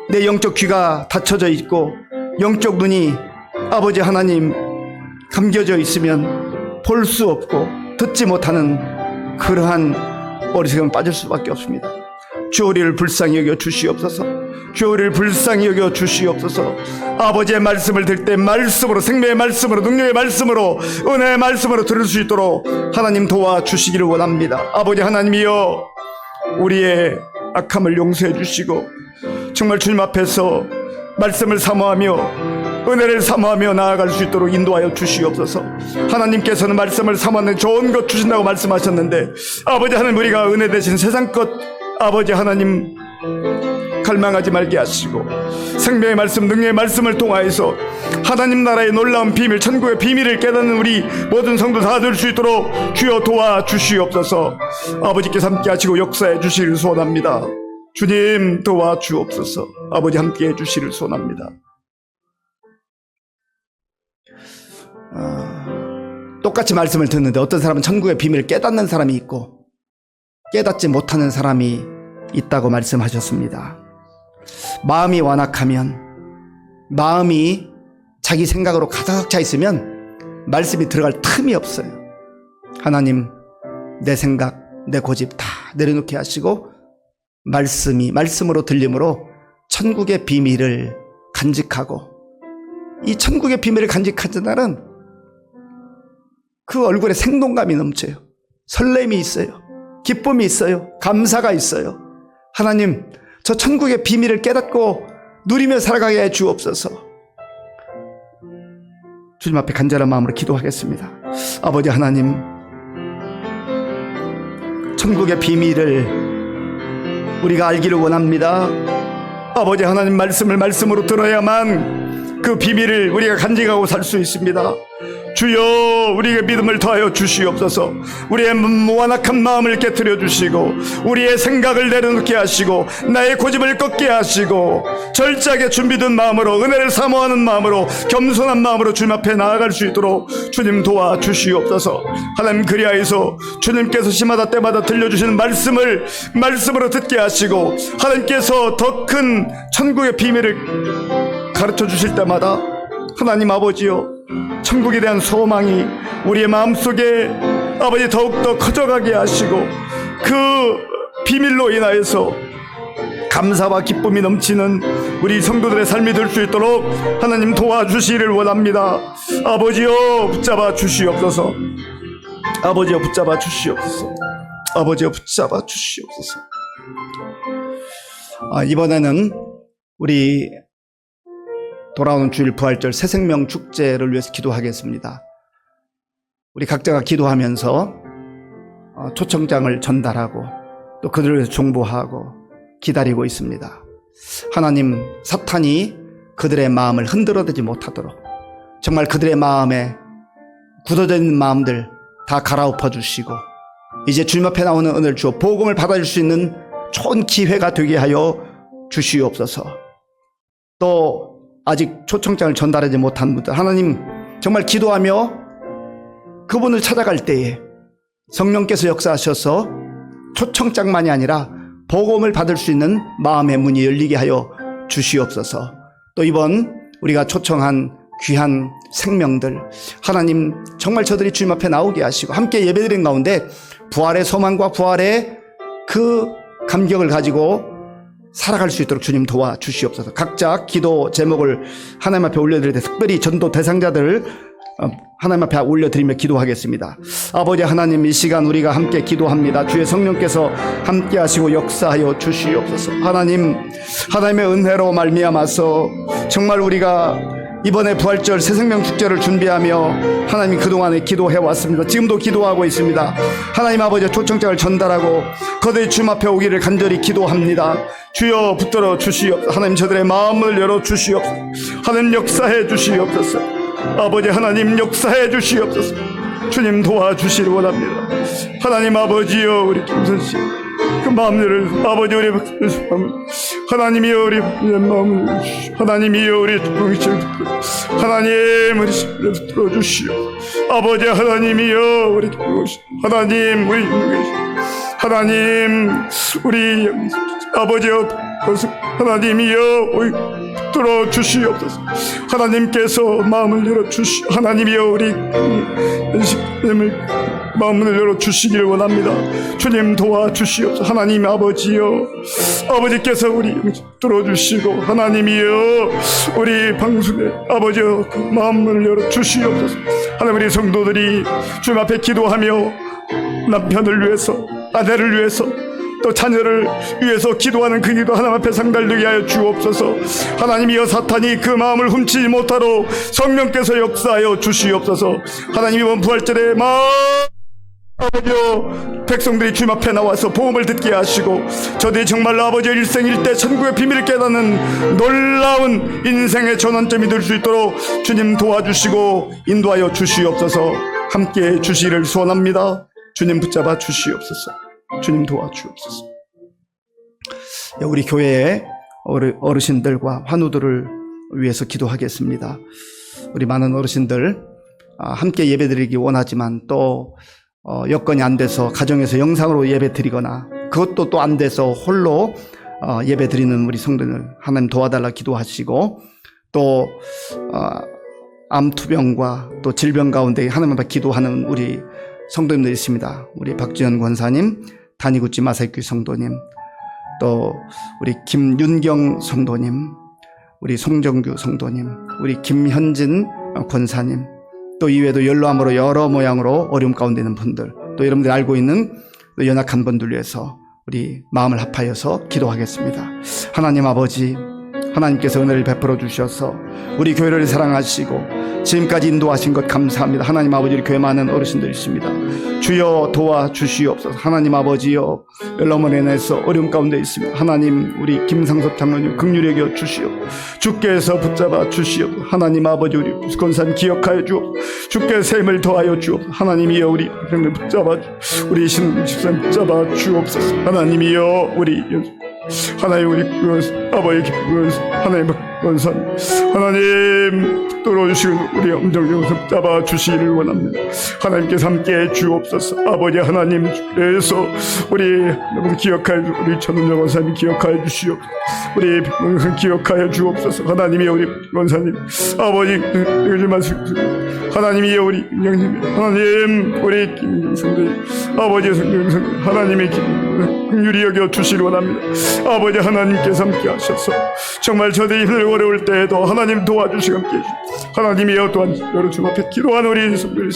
Speaker 2: 내 영적 귀가 닫혀져 있고 영적 눈이 아버지 하나님 감겨져 있으면 볼 수 없고 듣지 못하는 그러한 어리석음에 빠질 수밖에 없습니다. 주 우리를 불쌍히 여겨 주시옵소서. 주 우리를 불쌍히 여겨 주시옵소서. 아버지의 말씀을 들 때 말씀으로, 생명의 말씀으로, 능력의 말씀으로, 은혜의 말씀으로 들을 수 있도록 하나님 도와주시기를 원합니다. 아버지 하나님이여, 우리의 악함을 용서해 주시고 정말 주님 앞에서 말씀을 사모하며 은혜를 사모하며 나아갈 수 있도록 인도하여 주시옵소서. 하나님께서는 말씀을 사모하는 좋은 것 주신다고 말씀하셨는데, 아버지 하나님, 우리가 은혜 대신 세상 것 아버지 하나님 갈망하지 말게 하시고 생명의 말씀, 능력의 말씀을 통하여서 하나님 나라의 놀라운 비밀, 천국의 비밀을 깨닫는 우리 모든 성도 다 될 수 있도록 주여 도와주시옵소서. 아버지께서 함께 하시고 역사해 주시기를 소원합니다. 주님 도와주옵소서. 아버지 함께 해 주시기를 소원합니다. 똑같이 말씀을 듣는데 어떤 사람은 천국의 비밀을 깨닫는 사람이 있고 깨닫지 못하는 사람이 있다고 말씀하셨습니다. 마음이 완악하면, 마음이 자기 생각으로 가득 차 있으면 말씀이 들어갈 틈이 없어요. 하나님, 내 생각, 내 고집 다 내려놓게 하시고 말씀으로 들림으로 천국의 비밀을 간직하고, 이 천국의 비밀을 간직하는 날은 그 얼굴에 생동감이 넘쳐요. 설렘이 있어요. 기쁨이 있어요. 감사가 있어요. 하나님, 저 천국의 비밀을 깨닫고 누리며 살아가게 해 주옵소서. 주님 앞에 간절한 마음으로 기도하겠습니다. 아버지 하나님, 천국의 비밀을 우리가 알기를 원합니다. 아버지 하나님, 말씀으로 들어야만 그 비밀을 우리가 간직하고 살 수 있습니다. 주여, 우리에게 믿음을 더하여 주시옵소서. 우리의 무완악한 마음을 깨트려 주시고, 우리의 생각을 내려놓게 하시고, 나의 고집을 꺾게 하시고, 절제하게 준비된 마음으로, 은혜를 사모하는 마음으로, 겸손한 마음으로 주님 앞에 나아갈 수 있도록 주님 도와 주시옵소서. 하나님, 그리하여서 주님께서 시마다 때마다 들려주시는 말씀으로 듣게 하시고, 하나님께서 더 큰 천국의 비밀을 가르쳐 주실 때마다 하나님 아버지여, 천국에 대한 소망이 우리의 마음속에 아버지 더욱더 커져가게 하시고, 그 비밀로 인하여서 감사와 기쁨이 넘치는 우리 성도들의 삶이 될 수 있도록 하나님 도와주시기를 원합니다. 아버지여, 붙잡아 주시옵소서. 아버지여, 붙잡아 주시옵소서. 아버지여, 붙잡아 주시옵소서. 이번에는 우리 돌아오는 주일 부활절 새생명 축제를 위해서 기도하겠습니다. 우리 각자가 기도하면서 초청장을 전달하고 또 그들을 위해서 중보하고 기다리고 있습니다. 하나님, 사탄이 그들의 마음을 흔들어대지 못하도록 정말 그들의 마음에 굳어져 있는 마음들 다 갈아엎어 주시고, 이제 주님 앞에 나오는 은혜를 주어 복음을 받아줄 수 있는 좋은 기회가 되게 하여 주시옵소서. 또 아직 초청장을 전달하지 못한 분들, 하나님, 정말 기도하며 그분을 찾아갈 때에 성령께서 역사하셔서 초청장만이 아니라 복음을 받을 수 있는 마음의 문이 열리게 하여 주시옵소서. 또 이번 우리가 초청한 귀한 생명들, 하나님, 정말 저들이 주님 앞에 나오게 하시고 함께 예배드린 가운데 부활의 소망과 부활의 그 감격을 가지고 살아갈 수 있도록 주님 도와주시옵소서. 각자 기도 제목을 하나님 앞에 올려드릴 때 특별히 전도 대상자들을 하나님 앞에 올려드리며 기도하겠습니다. 아버지 하나님, 이 시간 우리가 함께 기도합니다. 주의 성령께서 함께 하시고 역사하여 주시옵소서. 하나님의 은혜로 말미암아서 정말 우리가 이번에 부활절 새생명 축제를 준비하며 하나님 그동안에 기도해왔습니다. 지금도 기도하고 있습니다. 하나님 아버지, 초청장을 전달하고 거듭 주님 앞에 오기를 간절히 기도합니다. 주여, 붙들어 주시옵소서. 하나님, 저들의 마음을 열어 주시옵소서. 하나님, 역사해 주시옵소서. 아버지 하나님, 역사해 주시옵소서. 주님 도와주시길 원합니다. 하나님 아버지여, 우리 김선씨 그 마음들을 아버지 우리 하나님이여, 우리 마음을 하나님이여, 우리 하나님 우리 심을 붙들어 주시오. 아버지 하나님이여, 우리 하나님 우리 아버지여, 하나님이여, 붙들어 주시옵소서. 하나님께서 마음을 열어 주시, 하나님이여, 우리 연식님을 마음을 열어 주시기를 원합니다. 주님 도와주시옵소서. 하나님 아버지여, 아버지께서 우리 들어주시고, 하나님이여, 우리 방송에 아버지여, 그 마음을 열어 주시옵소서. 하나님, 우리 성도들이 주님 앞에 기도하며 남편을 위해서, 아내를 위해서, 또 자녀를 위해서 기도하는 그 기도 하나님 앞에 상달되게 하여 주옵소서. 하나님이여, 사탄이 그 마음을 훔치지 못하도록 성령께서 역사하여 주시옵소서. 하나님, 이번 부활절에 아버지여, 백성들이 주님 앞에 나와서 복음을 듣게 하시고 저들이 정말로 아버지의 일생일대 천국의 비밀을 깨닫는 놀라운 인생의 전환점이 될 수 있도록 주님 도와주시고 인도하여 주시옵소서. 함께해 주시기를 소원합니다. 주님 붙잡아 주시옵소서. 주님 도와주옵소서. 우리 교회의 어르신들과 환우들을 위해서 기도하겠습니다. 우리 많은 어르신들 함께 예배드리기 원하지만 또 여건이 안 돼서 가정에서 영상으로 예배드리거나 그것도 또 안 돼서 홀로 예배드리는 우리 성도들 하나님 도와달라 기도하시고, 또 암투병과 또 질병 가운데 하나님 앞에 기도하는 우리 성도님들 있습니다. 우리 박지현 권사님, 단위구치 마사익교 성도님, 또 우리 김윤경 성도님, 우리 송정규 성도님, 우리 김현진 권사님, 또 이외에도 연로암으로 여러 모양으로 어려움 가운데 있는 분들, 또 여러분들이 알고 있는 또 연약한 분들 위해서 우리 마음을 합하여서 기도하겠습니다. 하나님 아버지, 하나님께서 은혜를 베풀어 주셔서 우리 교회를 사랑하시고 지금까지 인도하신 것 감사합니다. 하나님 아버지, 우리 교회 많은 어르신들 있습니다. 주여 도와주시옵소서. 하나님 아버지여, 연락원에 인해서 어려움 가운데 있습니다. 하나님, 우리 김상섭 장로님 긍휼히 여겨 주시옵. 주께서 붙잡아 주시옵. 하나님 아버지, 우리 권사님 기억하여 주옵. 주께서 셈을 더하여 주옵. 하나님이여, 우리 형님 붙잡아 우리 신집사님 붙잡아 주옵소서. 하나님이여, 우리 하나님, 우리 아버지 하나님 권사님, 하나님 떨어주시고 우리 엄정령 붙잡아 주시기를 원합니다. 하나님께서 함께해 주옵소서. 아버지 하나님, 그래서 우리 여러분 기억하여 우리 전은정 권사님 기억하여 주시옵소서. 우리 병선 기억하여 주옵소서. 하나님이여, 우리 권사님 아버지 하나님이여, 우리 영님 하나님, 우리 김성대 아버지 성령 하나님의 긍휼히 여겨 주시기 원합니다. 아버지 하나님께서 함께 하셔서 정말 저들이 힘들고 어려울 때에도 하나님 도와주시고 함께 해주시옵소서. 하나님이여, 또한 여러 주 앞에 기도하는 우리 성도들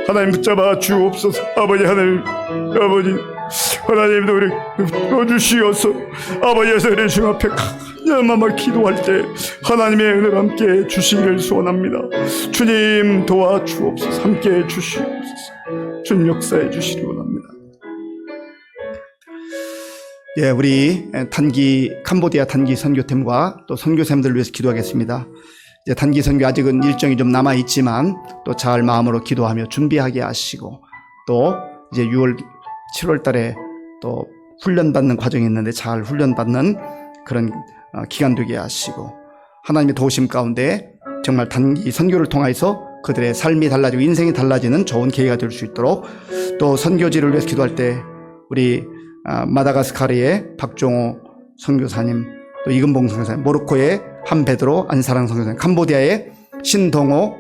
Speaker 2: 하나님 붙잡아 주옵소서. 아버지 하나님, 아버지 하나님도 우리 도와주시어서 아버지에서 우리 주 앞에 간절히 기도할 때 하나님의 은혜를 함께 해 주시기를 소원합니다. 주님 도와주옵소서. 함께 해 주시옵소서. 주님 역사해 주시기 원합니다. 예, 우리 캄보디아 단기 선교팀과 또 선교사님들을 위해서 기도하겠습니다. 이제 단기 선교 아직은 일정이 좀 남아 있지만 또 잘 마음으로 기도하며 준비하게 하시고, 또 이제 7월 달에 또 훈련받는 과정이 있는데 잘 훈련받는 그런 기간 되게 하시고, 하나님의 도우심 가운데 정말 단기 선교를 통해서 그들의 삶이 달라지고 인생이 달라지는 좋은 계기가 될 수 있도록, 또 선교지를 위해서 기도할 때 우리 마다가스카르의 박종호 선교사님, 또 이근봉 선교사님, 모로코의 한베드로 안사랑 선교사님, 캄보디아의 신동호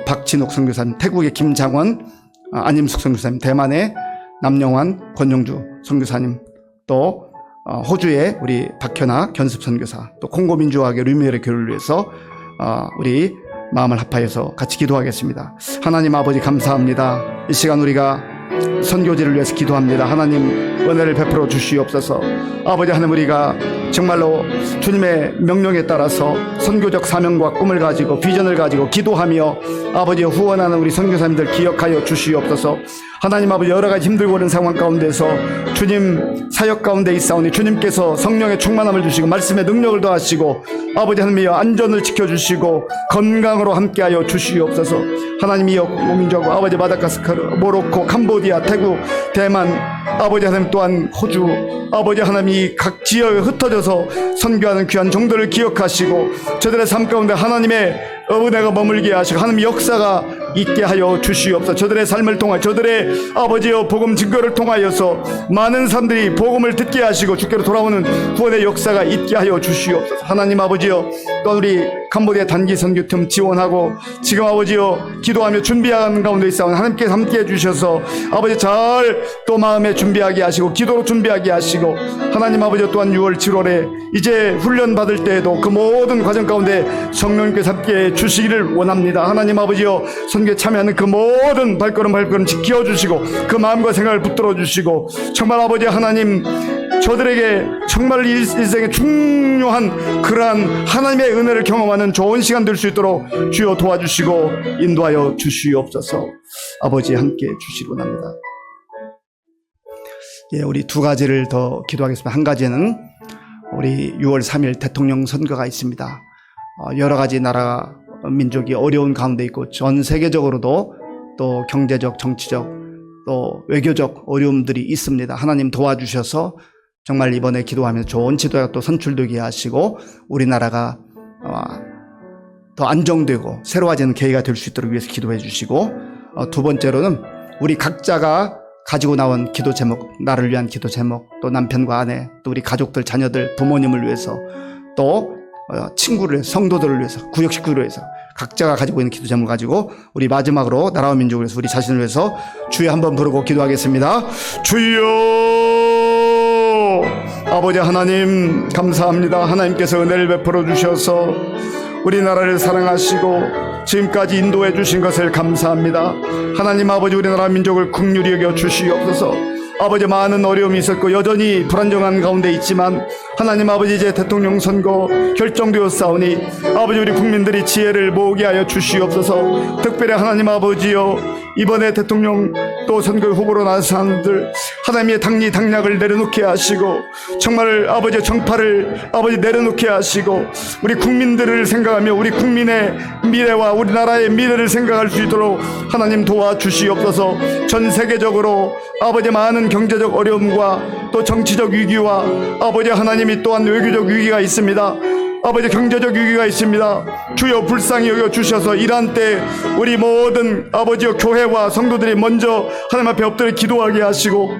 Speaker 2: 박진욱 선교사님, 태국의 김장원 안임숙 선교사님, 대만의 남영환 권영주 선교사님, 또 호주의 우리 박현아 견습 선교사, 또 콩고 민주화학의 류미엘의 교회를 위해서 우리 마음을 합하여서 같이 기도하겠습니다. 하나님 아버지 감사합니다. 이 시간 우리가 선교지를 위해서 기도합니다. 하나님 은혜를 베풀어 주시옵소서. 아버지 하나님, 우리가 정말로 주님의 명령에 따라서 선교적 사명과 꿈을 가지고 비전을 가지고 기도하며 아버지 후원하는 우리 선교사님들 기억하여 주시옵소서. 하나님 아버지, 여러 가지 힘들고 어려운 상황 가운데서 주님 사역 가운데 있사오니 주님께서 성령의 충만함을 주시고 말씀의 능력을 더하시고 아버지 하나님이여 안전을 지켜주시고 건강으로 함께하여 주시옵소서. 하나님이여 고민주하고 아버지 마다가스카르, 모로코, 캄보디아, 태국, 대만, 아버지 하나님 또한 호주, 아버지 하나님이 각 지역에 흩어져서 선교하는 귀한 종들을 기억하시고 저들의 삶 가운데 하나님의 은혜가 머물게 하시고 하나님의 역사가 있게 하여 주시옵소서. 저들의 삶을 통하여 저들의 아버지여 복음 증거를 통하여서 많은 사람들이 복음을 듣게 하시고 주께로 돌아오는 구원의 역사가 있게 하여 주시옵소서. 하나님 아버지여, 또 우리 캄보디아 단기 선교팀 지원하고 지금 아버지여 기도하며 준비하는 가운데 있사오니 하나님께서 함께해 주셔서 아버지 잘 또 마음에 준비하게 하시고 기도로 준비하게 하시고, 하나님 아버지 또한 6월 7월에 이제 훈련 받을 때에도 그 모든 과정 가운데 성령님께서 함께해 주시기를 원합니다. 하나님 아버지여, 선교에 참여하는 그 모든 발걸음 지켜주시고 그 마음과 생각을 붙들어 주시고, 정말 아버지 하나님 저들에게 정말 일생에 중요한 그러한 하나님의 은혜를 경험하는 좋은 시간 될 수 있도록 주여 도와주시고 인도하여 주시옵소서. 아버지 함께 주시기 원합니다. 예, 우리 두 가지를 더 기도하겠습니다. 한 가지는 우리 6월 3일 대통령 선거가 있습니다. 여러 가지 나라 민족이 어려운 가운데 있고 전 세계적으로도 또 경제적, 정치적, 또 외교적 어려움들이 있습니다. 하나님 도와주셔서 정말 이번에 기도하면서 좋은 지도자가 또 선출되게 하시고 우리나라가 더 안정되고 새로워지는 계기가 될 수 있도록 위해서 기도해 주시고, 두 번째로는 우리 각자가 가지고 나온 기도 제목, 나를 위한 기도 제목, 또 남편과 아내, 또 우리 가족들, 자녀들, 부모님을 위해서, 또 친구를 위해서, 성도들을 위해서, 구역 식구를 위해서 각자가 가지고 있는 기도 제목을 가지고 우리 마지막으로 나라와 민족을 위해서 우리 자신을 위해서 주여 한번 부르고 기도하겠습니다. 주여 아버지 하나님 감사합니다. 하나님께서 은혜를 베풀어 주셔서 우리나라를 사랑하시고 지금까지 인도해 주신 것을 감사합니다. 하나님 아버지 우리나라 민족을 긍휼히 여겨 주시옵소서. 아버지 많은 어려움이 있었고 여전히 불안정한 가운데 있지만 하나님 아버지 이제 대통령 선거 결정되었사오니 아버지 우리 국민들이 지혜를 모으게 하여 주시옵소서. 특별히 하나님 아버지여 이번에 대통령 또 선거 후보로 나선 사람들 하나님의 당리 당략을 내려놓게 하시고 정말 아버지의 정파를 아버지 내려놓게 하시고 우리 국민들을 생각하며 우리 국민의 미래와 우리나라의 미래를 생각할 수 있도록 하나님 도와주시옵소서. 전 세계적으로 아버지 많은 경제적 어려움과 또 정치적 위기와 아버지 하나님이 또한 외교적 위기가 있습니다. 아버지 경제적 위기가 있습니다. 주여 불쌍히 여겨 주셔서 이러한 때 우리 모든 아버지여 교회와 성도들이 먼저 하나님 앞에 엎드려 기도하게 하시고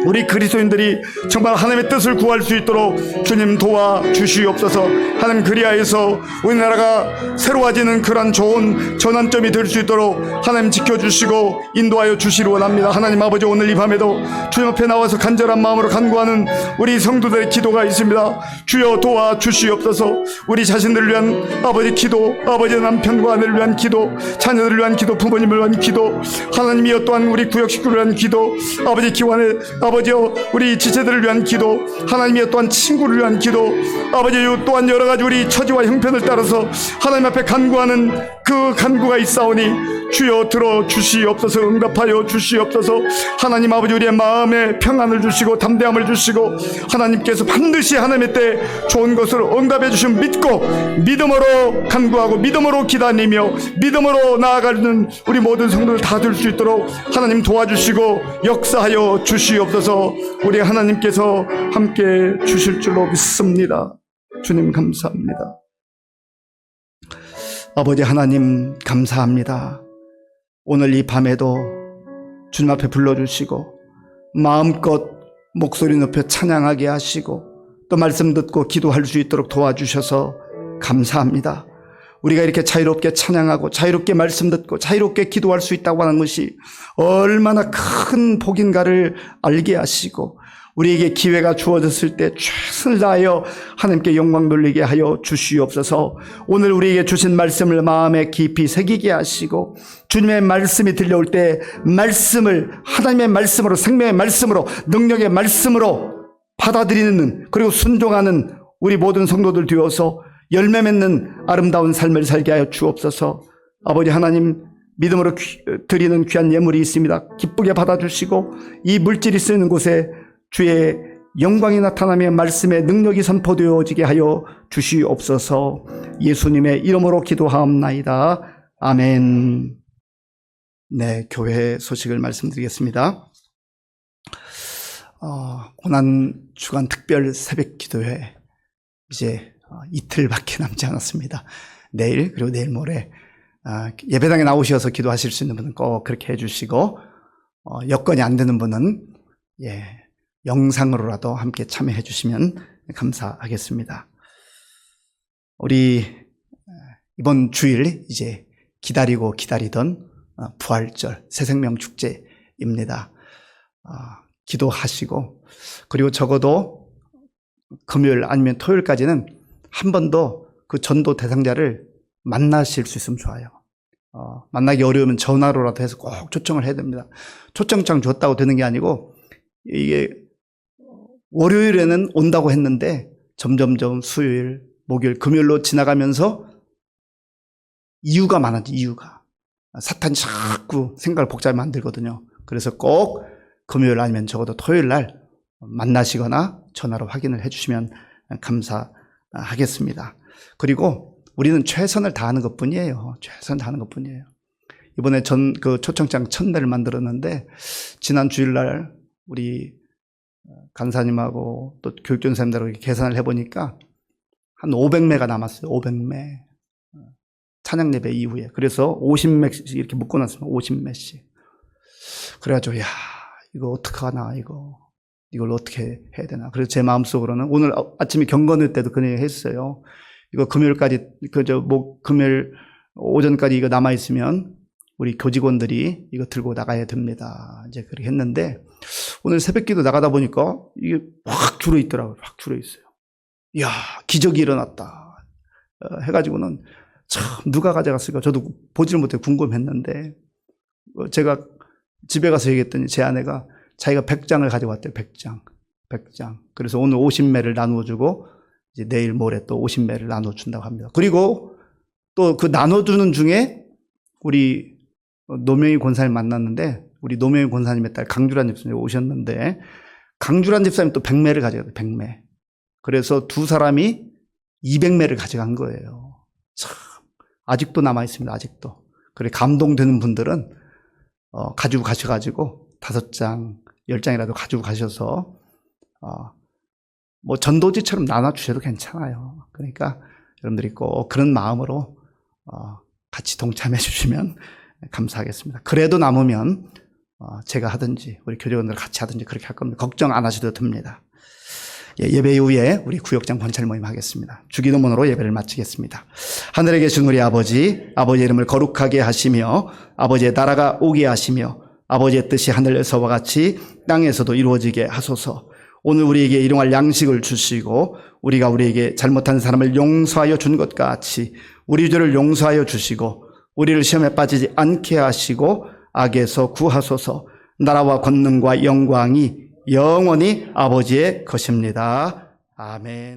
Speaker 2: 우리 그리스도인들이 정말 하나님의 뜻을 구할 수 있도록 주님 도와주시옵소서. 하나님 그리하여서 우리나라가 새로워지는 그런 좋은 전환점이 될 수 있도록 하나님 지켜주시고 인도하여 주시기 원합니다. 하나님 아버지 오늘 이 밤에도 주님 앞에 나와서 간절한 마음으로 간구하는 우리 성도들의 기도가 있습니다. 주여 도와주시옵소서. 우리 자신들을 위한 아버지 기도, 아버지 남편과 아내를 위한 기도, 자녀들을 위한 기도, 부모님을 위한 기도, 하나님이여 또한 우리 구역 식구를 위한 기도, 아버지 기관의 아버지여 우리 지체들을 위한 기도, 하나님이여 또한 친구를 위한 기도, 아버지여 또한 여러가지 우리 처지와 형편을 따라서 하나님 앞에 간구하는 그 간구가 있사오니 주여 들어주시옵소서. 응답하여 주시옵소서. 하나님 아버지 우리의 마음에 평안을 주시고 담대함을 주시고 하나님께서 반드시 하나님의 때 좋은 것을 응답해 주심 믿고 믿음으로 간구하고 믿음으로 기다리며 믿음으로 나아가는 우리 모든 성도들 다 될 수 있도록 하나님 도와주시고 역사하여 주시옵소서. 우리 하나님께서 함께 주실 줄로 믿습니다. 주님 감사합니다. 아버지 하나님 감사합니다. 오늘 이 밤에도 주님 앞에 불러주시고 마음껏 목소리 높여 찬양하게 하시고 또 말씀 듣고 기도할 수 있도록 도와주셔서 감사합니다. 우리가 이렇게 자유롭게 찬양하고 자유롭게 말씀 듣고 자유롭게 기도할 수 있다고 하는 것이 얼마나 큰 복인가를 알게 하시고 우리에게 기회가 주어졌을 때 최선을 다하여 하나님께 영광 돌리게 하여 주시옵소서. 오늘 우리에게 주신 말씀을 마음에 깊이 새기게 하시고 주님의 말씀이 들려올 때 말씀을 하나님의 말씀으로 생명의 말씀으로 능력의 말씀으로 받아들이는 그리고 순종하는 우리 모든 성도들 되어서 열매 맺는 아름다운 삶을 살게 하여 주옵소서. 아버지 하나님 믿음으로 드리는 귀한 예물이 있습니다. 기쁘게 받아주시고 이 물질이 쓰이는 곳에 주의 영광이 나타나며 말씀의 능력이 선포되어지게 하여 주시옵소서. 예수님의 이름으로 기도하옵나이다. 아멘. 네, 교회 소식을 말씀드리겠습니다. 고난주간 특별 새벽 기도회 이제 이틀밖에 남지 않았습니다. 내일 그리고 내일 모레 예배당에 나오셔서 기도하실 수 있는 분은 꼭 그렇게 해주시고 여건이 안 되는 분은 영상으로라도 함께 참여해 주시면 감사하겠습니다. 우리 이번 주일 이제 기다리고 기다리던 부활절 새생명 축제입니다. 기도하시고 그리고 적어도 금요일 아니면 토요일까지는 한 번 더 그 전도 대상자를 만나실 수 있으면 좋아요. 만나기 어려우면 전화로라도 해서 꼭 초청을 해야 됩니다. 초청장 줬다고 되는 게 아니고 이게 월요일에는 온다고 했는데 점점점 수요일, 목요일, 금요일로 지나가면서 이유가 많아지. 이유가 사탄이 자꾸 생각을 복잡하게 만들거든요. 그래서 꼭 금요일 아니면 적어도 토요일 날 만나시거나 전화로 확인을 해주시면 감사하겠습니다. 그리고 우리는 최선을 다하는 것뿐이에요. 최선을 다하는 것뿐이에요. 이번에 그 초청장 1000매를 만들었는데 지난 주일날 우리 간사님하고 또 교육전사님들하고 계산을 해보니까 한 500매가 남았어요. 500매. 찬양 예배 이후에. 그래서 50매씩 이렇게 묶어놨습니다. 50매씩. 그래가지고 이거 어떡하나 이걸 어떻게 해야 되나. 그래서 제 마음속으로는 오늘 아침에 경건회 때도 그 얘기 했어요. 이거 금요일까지, 금요일 오전까지 이거 남아있으면 우리 교직원들이 이거 들고 나가야 됩니다. 이제 그렇게 했는데, 오늘 새벽 기도 나가다 보니까 이게 확 줄어있더라고요. 확 줄어있어요. 이야, 기적이 일어났다. 해가지고는 참, 누가 가져갔을까? 저도 보지를 못해 궁금했는데, 제가 집에 가서 얘기했더니 제 아내가 자기가 100장을 가져왔대요. 100장. 그래서 오늘 50매를 나누어주고, 이제 내일 모레 또 50매를 나눠준다고 합니다. 그리고 또 그 나눠주는 중에 우리 노명희 권사님 만났는데, 우리 노명희 권사님의 딸 강주란 집사님 오셨는데, 강주란 집사님 또 100매를 가져갔어요. 100매. 그래서 두 사람이 200매를 가져간 거예요. 참, 아직도 남아있습니다. 아직도. 그래, 감동되는 분들은 가지고 가셔가지고 5장, 10장이라도 가지고 가셔서 뭐 전도지처럼 나눠주셔도 괜찮아요. 그러니까 여러분들이 꼭 그런 마음으로 같이 동참해 주시면 감사하겠습니다. 그래도 남으면 제가 하든지 우리 교직원들 같이 하든지 그렇게 할 겁니다. 걱정 안 하셔도 됩니다. 예배 이후에 우리 구역장 번찰 모임 하겠습니다. 주기도문으로 예배를 마치겠습니다. 하늘에 계신 우리 아버지, 아버지의 이름을 거룩하게 하시며 아버지의 나라가 오게 하시며 아버지의 뜻이 하늘에서와 같이 땅에서도 이루어지게 하소서. 오늘 우리에게 일용할 양식을 주시고 우리가 우리에게 잘못한 사람을 용서하여 준 것 같이 우리 죄를 용서하여 주시고 우리를 시험에 빠지지 않게 하시고 악에서 구하소서. 나라와 권능과 영광이 영원히 아버지의 것입니다. 아멘.